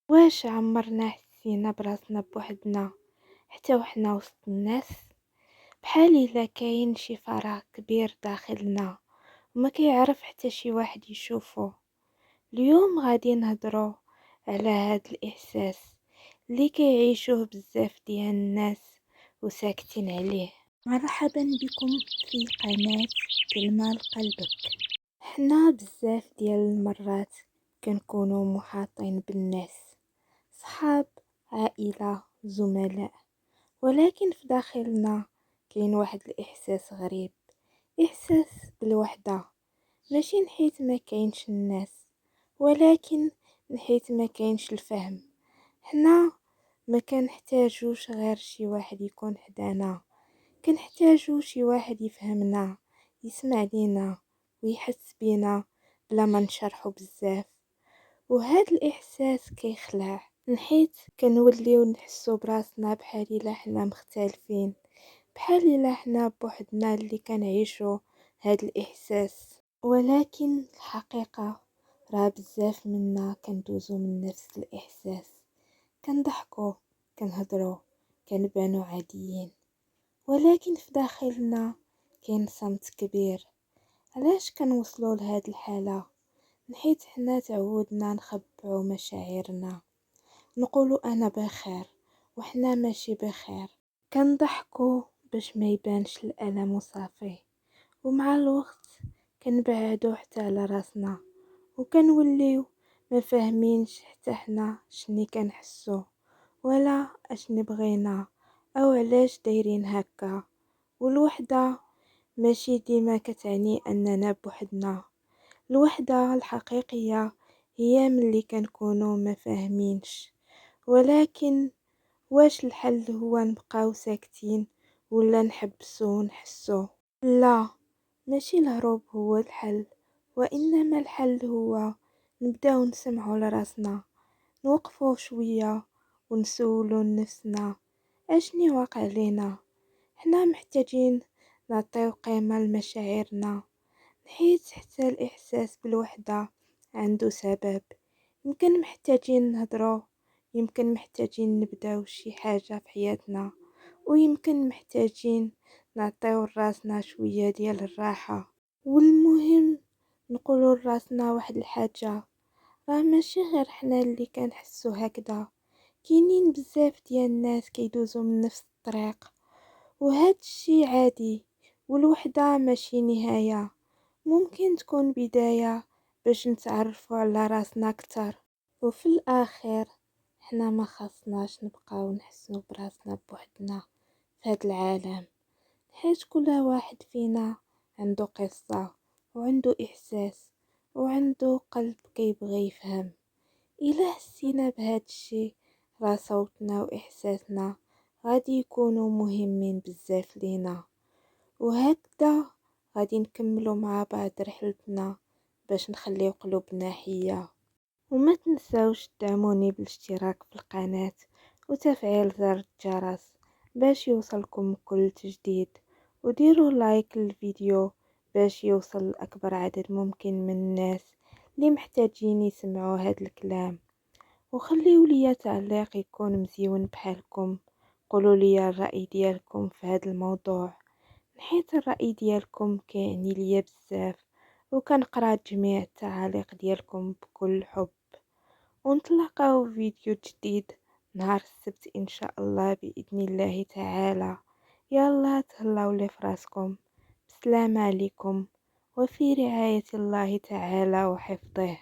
واش عمرنا حسينا براسنا بوحدنا حتى وحنا وسط الناس؟ بحال إلا كاين شي فراغ كبير داخلنا وما كيعرف حتى شي واحد يشوفه. اليوم غادي نهضروا على هاد الإحساس اللي كيعيشوه بزاف ديال الناس وساكتين عليه. مرحبا بكم في قناة كلمة لقلبك. حنا بزاف ديال المرات كنكونوا محاطين بالناس، صحاب، عائلة، زملاء، ولكن في داخلنا كاين واحد الإحساس غريب، إحساس بالوحدة، ماشي نحيت ما كاينش الناس، ولكن نحيت ما كاينش الفهم. حنا ما كنحتاجوش غير شي واحد يكون حدانا، كنحتاجو شي واحد يفهمنا، يسمع لينا ويحس بينا بلا ما نشرحو بزاف. وهاد الإحساس كيخلع نحيت كنوليو نحسو براسنا بحال إلا حنا مختلفين، بحال إلا حنا بوحدنا اللي كنعيشو هاد الإحساس. ولكن الحقيقة راه بزاف منا كندوزو من نفس الإحساس، كنضحكو، كنهضرو، كنبانو عاديين، ولكن في داخلنا كاين صمت كبير. علاش كنوصلو لهاد الحالة؟ نحيت حنا تعودنا نخبعو مشاعرنا، نقولو انا بخير وحنا ماشي بخير، كنضحكو باش ما يبانش الالم وصافي. ومع الوقت كنبعدو حتى على راسنا وكنوليو ما فاهمينش حتى حنا شني كنحسو ولا اشني بغينا او علاش دايرين هكا. والوحدة ماشي ديما كتعني اننا بوحدنا، الوحدة الحقيقية هي ملي كنكونو ما فاهمينش. ولكن واش الحل هو نبقاو ساكتين ولا نحبسو نحسو؟ لا، ماشي الهروب هو الحل، وانما الحل هو نبداو نسمعو لراسنا، نوقفو شوية ونسولو نفسنا اشني واقع لينا. حنا محتاجين نعطيو قيمة لمشاعرنا، حيت حتى الإحساس بالوحدة عنده سبب. يمكن محتاجين نهضرو، يمكن محتاجين نبداو شي حاجة في حياتنا، ويمكن محتاجين نعطيو لراسنا شوية ديال الراحة. والمهم نقولوا لراسنا واحد الحاجة، راه ماشي غير حنا اللي كنحسو هكذا، كاينين بزاف ديال الناس كيدوزو من نفس الطريق، وهاد الشي عادي. والوحدة ماشي نهاية، ممكن تكون بداية باش نتعرفوا على راسنا أكتر. وفي الآخر حنا ما خاصناش نبقاو نحسو براسنا بوحدنا في هاد العالم، حيت كل واحد فينا عنده قصة وعنده إحساس وعنده قلب كيبغي يفهم. إلا حسينا بهاد الشي راه صوتنا وإحساسنا غادي يكونوا مهمين بزاف لينا، وهكذا غادي نكملوا مع بعض رحلتنا باش نخليو قلوبنا حية. وما تنساوش تدعموني بالاشتراك في القناة وتفعيل زر الجرس باش يوصلكم كل جديد، وديروا لايك للفيديو باش يوصل لأكبر عدد ممكن من الناس اللي محتاجين يسمعوا هاد الكلام. وخليوا لي تعليق يكون مزيون بحالكم، قولوا لي الرأي ديالكم في هذا الموضوع، حيت الرأي ديالكم كيعني ليا بزاف، وكنقرا جميع التعاليق ديالكم بكل حب. ونتلاقاو في فيديو جديد نهار السبت ان شاء الله باذن الله تعالى. يلا تهلاو لي فراسكم، بسلام عليكم، وفي رعاية الله تعالى وحفظه.